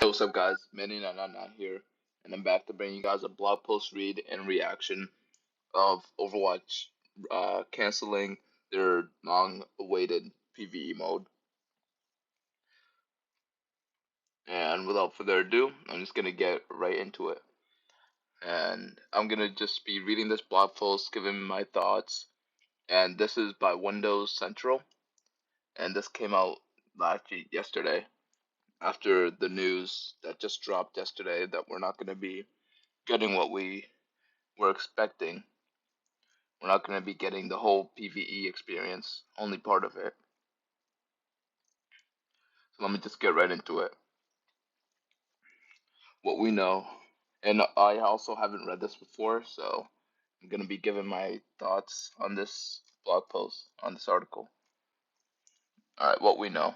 Hey, what's up, guys? Manny999 here, and I'm back to bring you guys a blog post read and reaction of Overwatch canceling their long-awaited PVE mode. And without further ado, I'm just gonna get right into it. And I'm gonna just be reading this blog post, giving my thoughts. And this is by Windows Central, and this came out yesterday after the news that just dropped yesterday that we're not gonna be getting what we were expecting. We're not going to be getting the whole PVE experience, only part of it. So let me just get right into it. What we know, and I also haven't read this before, so I'm going to be giving my thoughts on this blog post, on this article. Alright, what we know.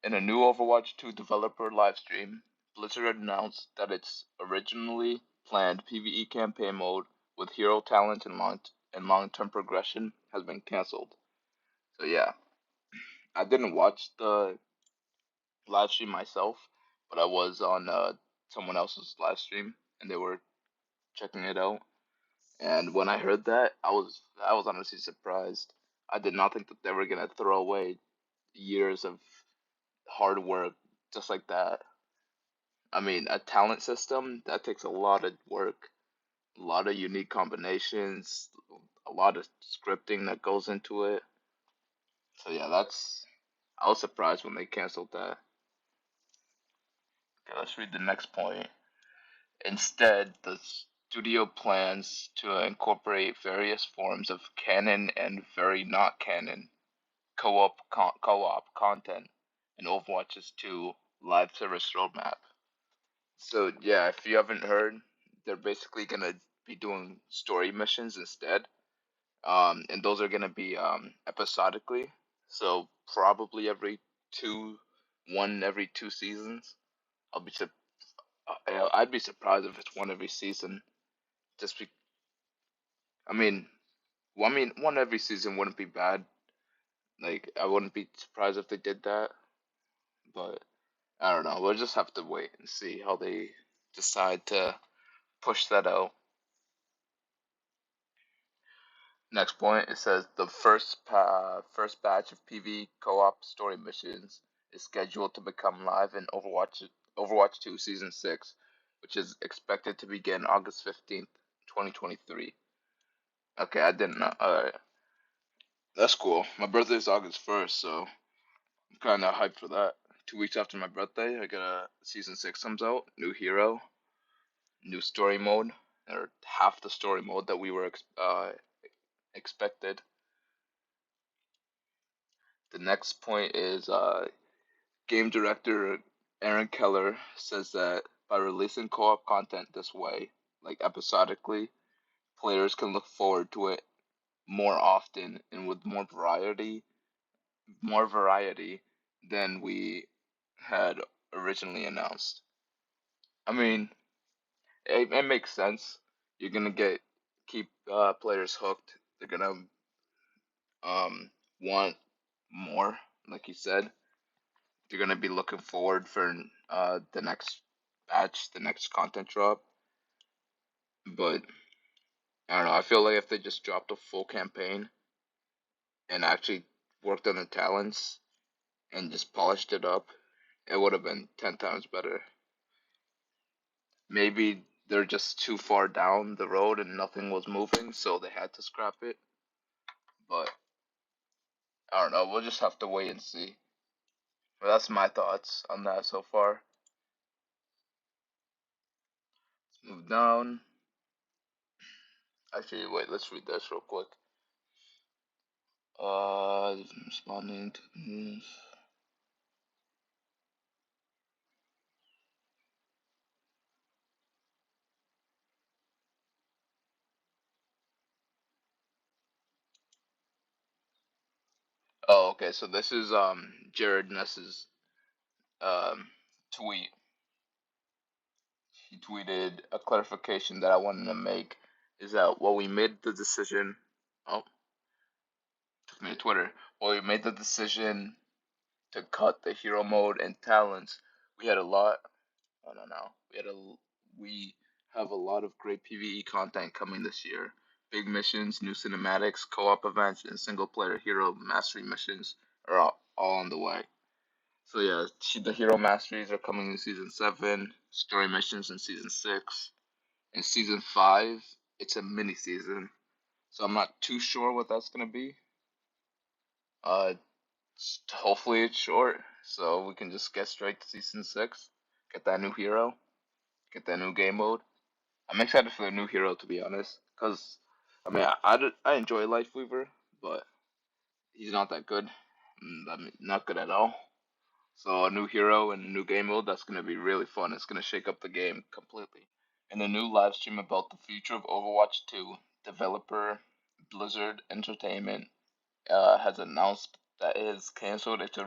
In a new Overwatch 2 developer livestream, Blizzard announced that its originally planned PvE campaign mode with hero talent and long-term progression has been cancelled. So yeah, I didn't watch the live stream myself, but I was on someone else's live stream and they were checking it out. And when I heard that, I was honestly surprised. I did not think that they were gonna throw away years of hard work just like that. I mean, a talent system that takes a lot of work, a lot of unique combinations, a lot of scripting that goes into it. So yeah, I was surprised when they canceled that. Okay, let's read the next point. Instead, the studio plans to incorporate various forms of canon and very not canon co-op content in Overwatch's 2 live service roadmap. So yeah, if you haven't heard, they're basically gonna be doing story missions instead, and those are gonna be episodically. So probably one every 2 seasons. I'll be su- I'd be surprised if it's one every season. Just be, I mean, one every season wouldn't be bad. Like, I wouldn't be surprised if they did that. But I don't know. We'll just have to wait and see how they decide to push that out. Next point, it says the first batch of PV co-op story missions is scheduled to become live in Overwatch 2 Season 6, which is expected to begin August 15th, 2023. Okay, I didn't know. Alright, that's cool. My birthday's August 1st, so I'm kind of hyped for that. 2 weeks after my birthday, I got a Season 6 comes out, new hero, new story mode, or half the story mode that we were expected. The next point is game director Aaron Keller says that by releasing co-op content this way, like episodically, players can look forward to it more often and with more variety than we had originally announced. I mean, it makes sense. You're gonna keep players hooked. They're gonna want more, like you said. They're gonna be looking forward for the next batch, the next content drop. But I don't know. I feel like if they just dropped a full campaign and actually worked on the talents and just polished it up, it would have been 10 times better. Maybe they're just too far down the road and nothing was moving, so they had to scrap it. But I don't know. We'll just have to wait and see. But that's my thoughts on that so far. Let's move down. Actually, wait. Let's read this real quick. Responding to news. Oh, okay. So this is Jared Ness's um tweet. He tweeted a clarification that I wanted to make is that while we made the decision, oh, took me to Twitter. While we made the decision to cut the hero mode and talents, We had a lot. I don't know. We have a lot of great PVE content coming this year. Big missions, new cinematics, co-op events, and single-player hero mastery missions are all on the way. So yeah, the hero masteries are coming in season 7. Story missions in season 6. In season 5, it's a mini season, so I'm not too sure what that's gonna be. Uh, hopefully it's short, so we can just get straight to season 6, get that new hero, get that new game mode. I'm excited for the new hero, to be honest, because I mean I enjoy Lightweaver, but he's not that good. I mean, not good at all. So a new hero and a new game mode, that's gonna be really fun. It's gonna shake up the game completely. In a new live stream about the future of Overwatch 2, developer Blizzard Entertainment has announced that it has canceled its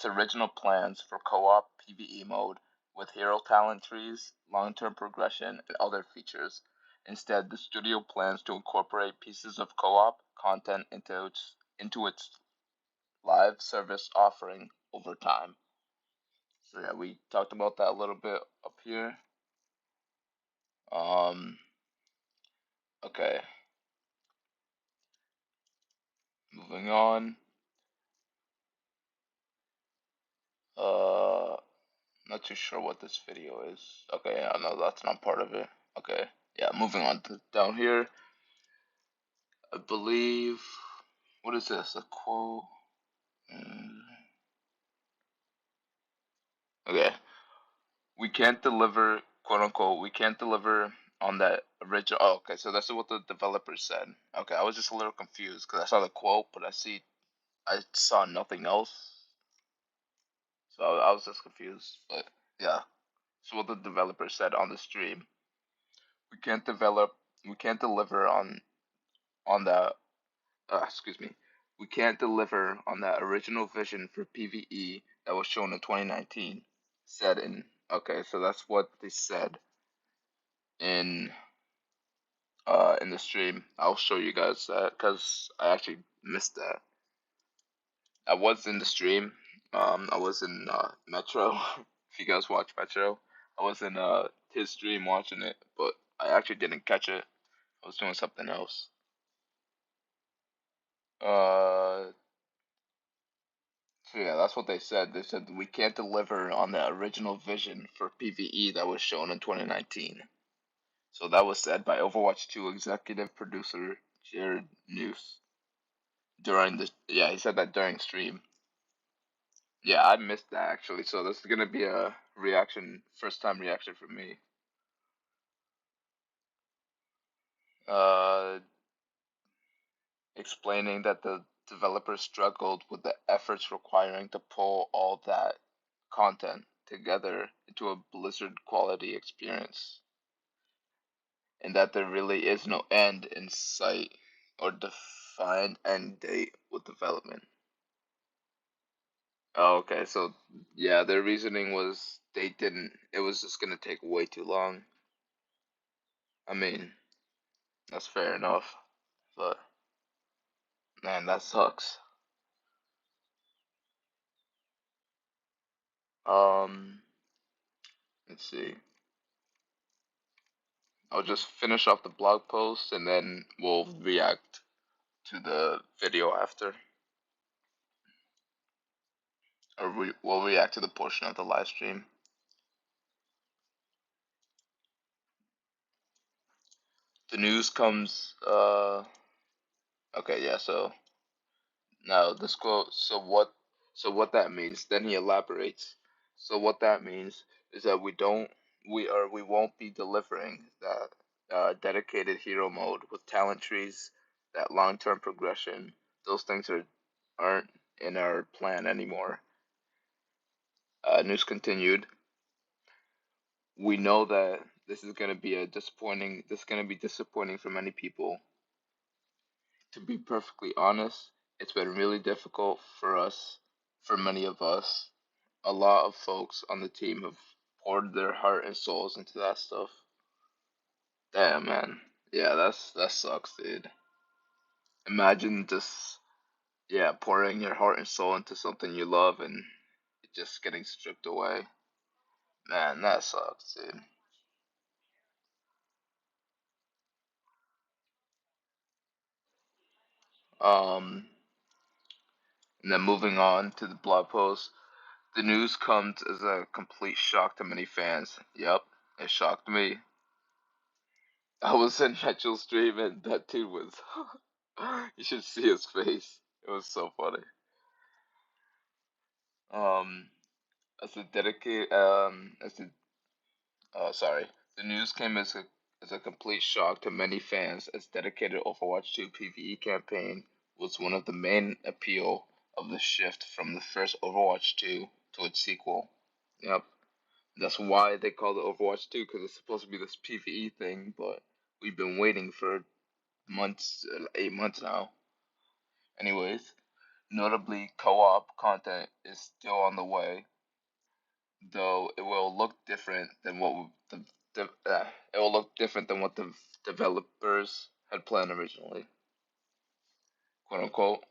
original plans for co-op PvE mode with hero talent trees, long-term progression, and other features. Instead, the studio plans to incorporate pieces of co-op content into its live service offering over time. So yeah, we talked about that a little bit up here. Um, okay, moving on. Uh, Not too sure what this video is. Okay, yeah, no, that's not part of it. Okay, yeah, moving on to down here. I believe. What is this? A quote? Mm, Okay, we can't deliver, quote unquote, we can't deliver on that original. Oh, okay, so that's what the developers said. Okay, I was just a little confused because I saw the quote, but I saw nothing else. So I was just confused. But yeah, so what the developer said on the stream. We can't develop. We can't deliver on that. Excuse me. We can't deliver on that original vision for PVE that was shown in 2019. Said in. Okay, so that's what they said in in the stream. I'll show you guys that because I actually missed that. I was in the stream. I was in Metro. If you guys watch Metro, I was in his stream watching it, but I actually didn't catch it. I was doing something else. Uh, so yeah, that's what they said. They said we can't deliver on the original vision for PVE that was shown in 2019. So that was said by Overwatch 2 executive producer Jared News during the. Yeah, he said that during stream. Yeah, I missed that actually. So this is gonna be a reaction, first time reaction for me. Uh, Explaining that the developers struggled with the efforts requiring to pull all that content together into a Blizzard quality experience, and that there really is no end in sight or defined end date with development. Oh, okay, so yeah, their reasoning was they didn't. It was just gonna take way too long. I mean, that's fair enough, but man, that sucks. Um, let's see. I'll just finish off the blog post and then we'll react to the video after, or we'll react to the portion of the live stream. The news comes. Okay, yeah. So now this quote. So what that means? Then he elaborates. So what that means is that we won't be delivering that dedicated hero mode with talent trees, that long-term progression. Those things aren't in our plan anymore. News continued. We know that this is going to be a disappointing. This is going to be disappointing for many people. To be perfectly honest, it's been really difficult for us, for many of us. A lot of folks on the team have poured their heart and souls into that stuff. Damn, man. Yeah, that sucks, dude. Imagine just, yeah, pouring your heart and soul into something you love and just getting stripped away. Man, that sucks, dude. Um, and then moving on to the blog post, the news comes as a complete shock to many fans. Yep, it shocked me. I was in Mitchell's stream and that dude was. You should see his face. It was so funny. Um, as a dedicate, as a sorry. The news came as a complete shock to many fans as dedicated Overwatch 2 PVE campaign was one of the main appeal of the shift from the first Overwatch 2 to its sequel. Yep. That's why they call it Overwatch 2 because it's supposed to be this PVE thing, but we've been waiting for months, 8 months now. Anyways, notably co-op content is still on the way, though it will look different than it will look different than what the developers had planned originally, quote unquote.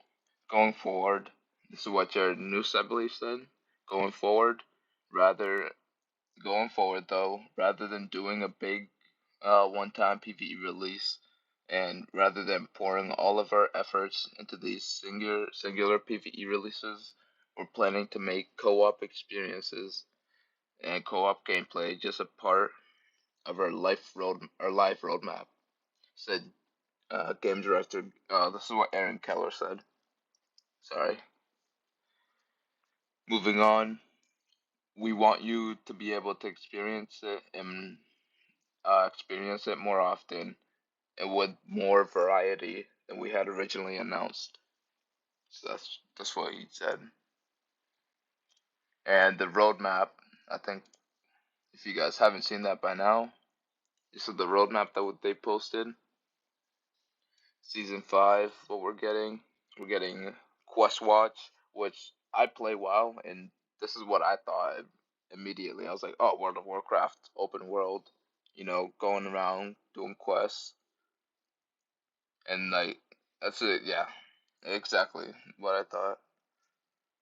Going forward, this is what your news I believe said. Going forward, rather going forward though, rather than doing a big one-time PVE release, and rather than pouring all of our efforts into these singular PVE releases, we're planning to make co-op experiences and co-op gameplay just a part of our live roadmap," said game director. This is what Aaron Keller said. Sorry. Moving on, we want you to be able to experience it more often and with more variety than we had originally announced. So that's what he said. And the roadmap, I think, if you guys haven't seen that by now, this is the roadmap that they posted. Season 5, what we're getting. We're getting Quest Watch, which I play WoW, and this is what I thought immediately. I was like, oh, World of Warcraft, open world, going around doing quests. And, like, that's it, yeah. Exactly what I thought.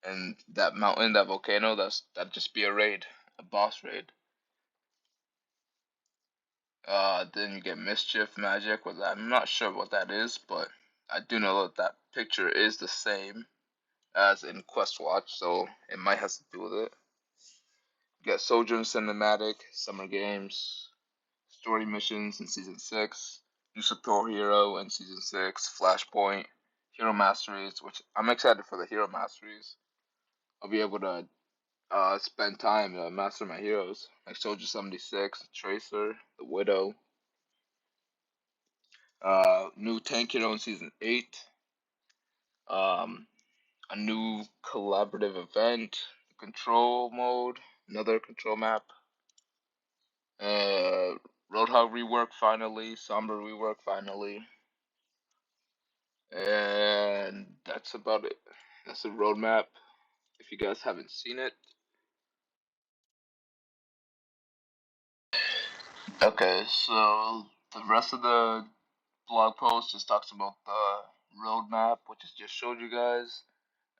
And that mountain, that volcano, that'd just be a raid, a boss raid. Then you get Mischief Magic, with that. I'm not sure what that is, but I do know that that picture is the same as in Quest Watch, so it might have to do with it. You get Sojourn Cinematic, Summer Games, Story Missions in Season 6, New Support Hero in Season 6, Flashpoint, Hero Masteries, which I'm excited for the Hero Masteries. I'll be able to spend time to master my heroes, like Soldier 76, Tracer, the Widow. New Tank Hero in Season 8. Um, a new collaborative event, control mode, another control map, Roadhog rework finally, Somber rework finally, and that's about it. That's the roadmap. If you guys haven't seen it, okay. So the rest of the blog post just talks about the roadmap, which I just showed you guys,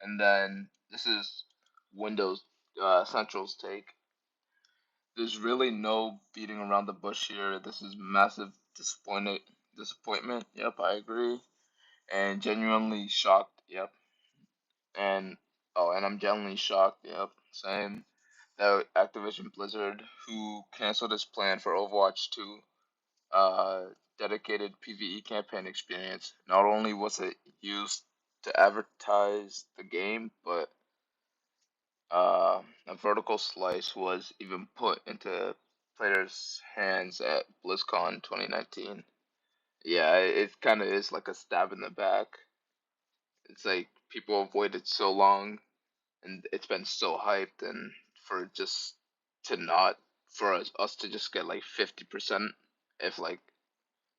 and then this is Windows Central's take. There's really no beating around the bush here. This is massive disappointment. Yep, I agree. And genuinely shocked. Yep. And and I'm genuinely shocked. Yep, same. That Activision Blizzard, who canceled its plan for Overwatch 2, dedicated PVE campaign experience. Not only was it used to advertise the game, but a vertical slice was even put into players' hands at BlizzCon 2019. Yeah, it kind of is like a stab in the back. It's like people have waited so long, and it's been so hyped, and for just to not for us to just get like 50%, if like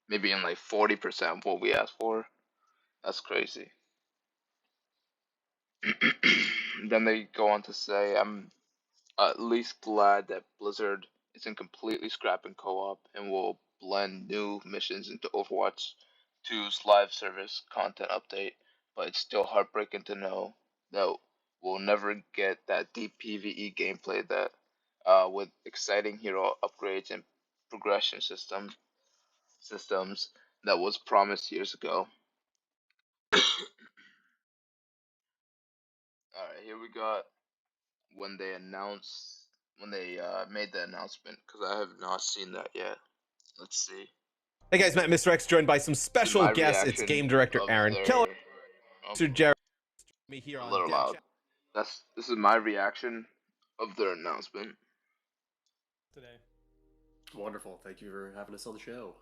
maybe in like 40% of what we asked for. That's crazy. Then they go on to say, I'm at least glad that Blizzard isn't completely scrapping co-op and will blend new missions into Overwatch 2's live service content update, but it's still heartbreaking to know that we'll never get that deep PVE gameplay that with exciting hero upgrades and progression systems that was promised years ago. All right, here we got when they announced when they made the announcement because I have not seen that yet. Let's see. Hey guys, Matt Mr. X joined by some This is special my guests. It's reaction game director of Aaron Keller, their. Oh, Mr. Jared, me here a on little Dev loud. Chat This is my reaction of their announcement today. Wonderful. Thank you for having us on the show.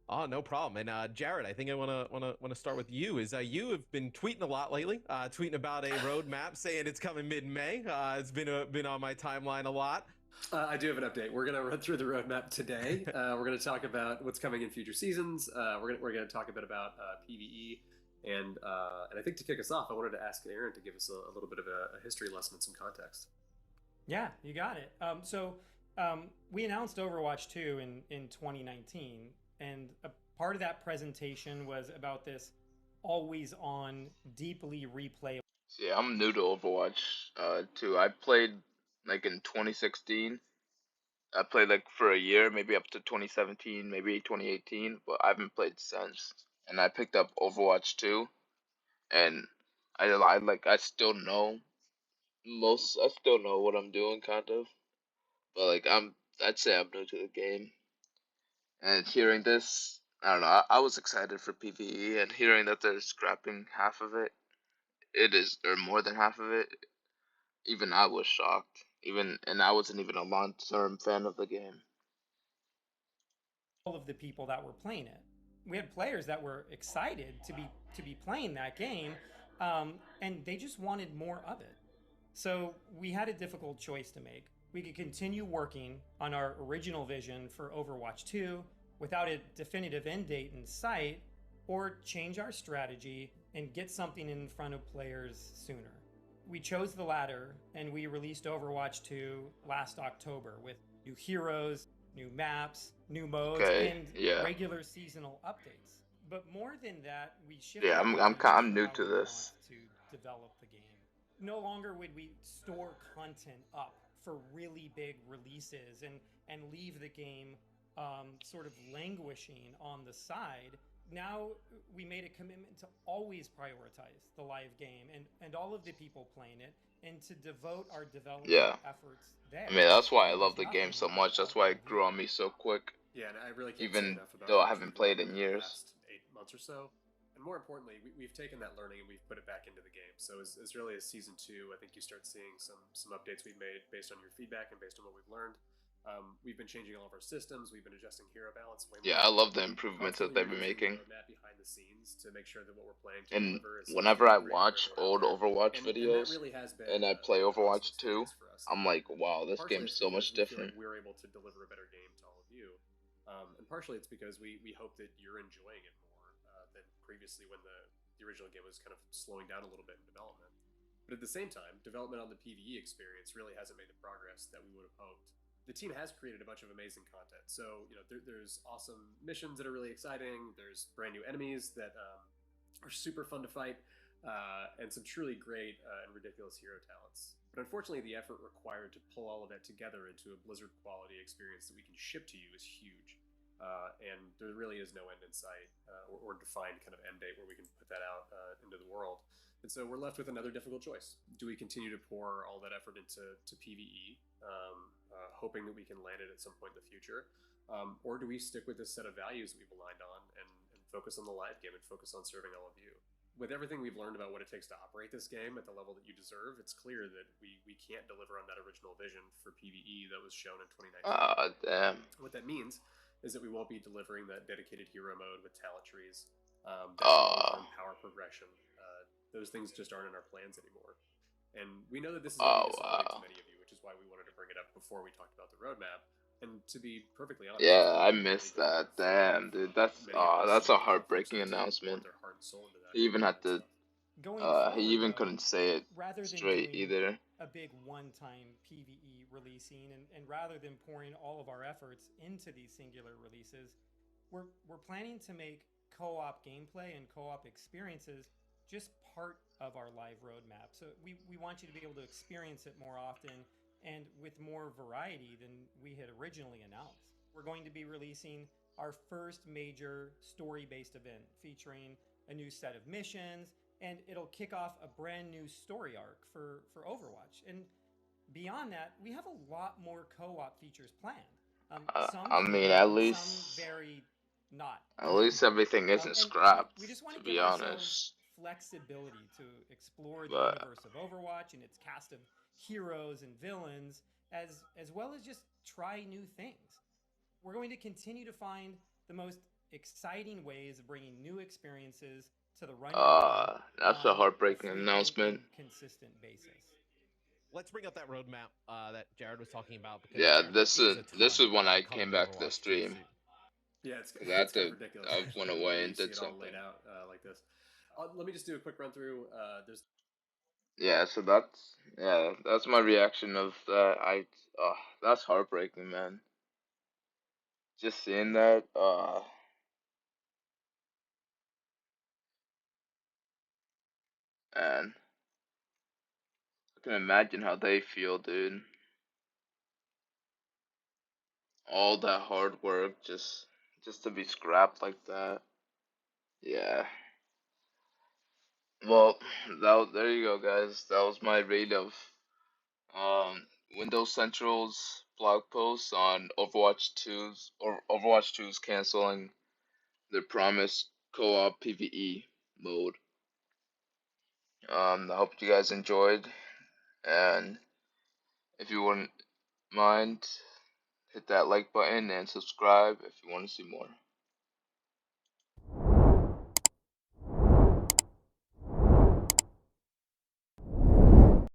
Oh, no problem. And Jared, I think I wanna start with you. You have been tweeting a lot lately, tweeting about a roadmap, saying it's coming mid-May. It's been on my timeline a lot. I do have an update. We're gonna run through the roadmap today. We're gonna talk about what's coming in future seasons. We're gonna talk a bit about PVE, and I think to kick us off, I wanted to ask Aaron to give us a little bit of a history lesson and some context. Yeah, you got it. We announced Overwatch 2 in 2019, and a part of that presentation was about this always-on, deeply replayable. See, I'm new to Overwatch 2. I played like in 2016. I played like for a year, maybe up to 2017, maybe 2018, but I haven't played since. And I picked up Overwatch 2, and I still know I still know what I'm doing kind of, but like I'd say I'm new to the game. And hearing this, I don't know, I was excited for PvE, and hearing that they're scrapping half of it, or more than half of it, even I was shocked. And I wasn't even a long-term fan of the game. All of the people that were playing it. We had players that were excited to be playing that game, and they just wanted more of it. So we had a difficult choice to make. We could continue working on our original vision for Overwatch 2 without a definitive end date in sight, or change our strategy and get something in front of players sooner. We chose the latter, and we released Overwatch 2 last October with new heroes, new maps, new modes, and regular seasonal updates. But more than that, we shifted. Yeah, I'm new to this. To develop the game. No longer would we store content up for really big releases and leave the game sort of languishing on the side. Now we made a commitment to always prioritize the live game and all of the people playing it, and to devote our development efforts there. I mean, that's why I love the game so much. That's why it grew on me so quick. Yeah, and I really can't even say enough about though I haven't played in years. Last 8 months or so. And more importantly, we've taken that learning and we've put it back into the game. So as really as season 2, I think you start seeing some updates we've made based on your feedback and based on what we've learned. We've been changing all of our systems. We've been adjusting hero balance. Yeah, I love the improvements that they've been making. Behind the scenes to make sure that what we're playing and whenever I watch old Overwatch videos and I play Overwatch 2, I'm like, wow, this game's so much different. We're able to deliver a better game to all of you. And partially it's because we hope that you're enjoying it more than previously when the original game was kind of slowing down a little bit in development. But at the same time, development on the PvE experience really hasn't made the progress that we would have hoped. The team has created a bunch of amazing content. So, there's awesome missions that are really exciting. There's brand new enemies that are super fun to fight, and some truly great and ridiculous hero talents. But unfortunately, the effort required to pull all of that together into a Blizzard quality experience that we can ship to you is huge. And there really is no end in sight or defined kind of end date where we can put that out into the world. And so we're left with another difficult choice. Do we continue to pour all that effort into PvE, hoping that we can land it at some point in the future? Or do we stick with this set of values that we've aligned on and focus on the live game and focus on serving all of you? With everything we've learned about what it takes to operate this game at the level that you deserve, it's clear that we can't deliver on that original vision for PvE that was shown in 2019. Damn. What that means is that we won't be delivering that dedicated hero mode with talent trees, power progression. Those things just aren't in our plans anymore. And we know that this is going to be disappointing to many of you, which is why we wanted to bring it up before we talked about the roadmap. And to be perfectly honest, I missed that. Damn, dude, that's a heartbreaking announcement. He even had to. He even couldn't say it straight either. A big one-time PvE releasing, and rather than pouring all of our efforts into these singular releases, we're planning to make co-op gameplay and co-op experiences just part of our live roadmap. So we want you to be able to experience it more often and with more variety than we had originally announced. We're going to be releasing our first major story based event featuring a new set of missions, and it'll kick off a brand new story arc for Overwatch. And beyond that, we have a lot more co op features planned. Some I mean, fun and some very not. at least everything isn't And we scrapped, just want to to give be ourselves honest. flexibility to explore the But universe of Overwatch and its cast of heroes and villains, as well as just try new things. We're going to continue to find the most exciting ways of bringing new experiences to the running game that's a on a heartbreaking frequent and announcement. consistent basis. Let's bring up that roadmap that Jared was talking about, because Yeah, Jared, there is a this is ton when I coming came to back to the Overwatch 2 stream. soon. Yeah, Cause I had it's kind to, of ridiculous I actually went when away you and see did it all something. laid out like this. Let me just do a quick run through. There's Yeah, so that's my reaction of that. That's heartbreaking, man. Just seeing that, and I can imagine how they feel, dude. All that hard work just to be scrapped like that. Yeah. Well, there you go, guys. That was my rate of um Windows Central's blog post on Overwatch 2's canceling their promised co-op PVE mode. I hope you guys enjoyed, and if you wouldn't mind, hit that like button and subscribe if you want to see more.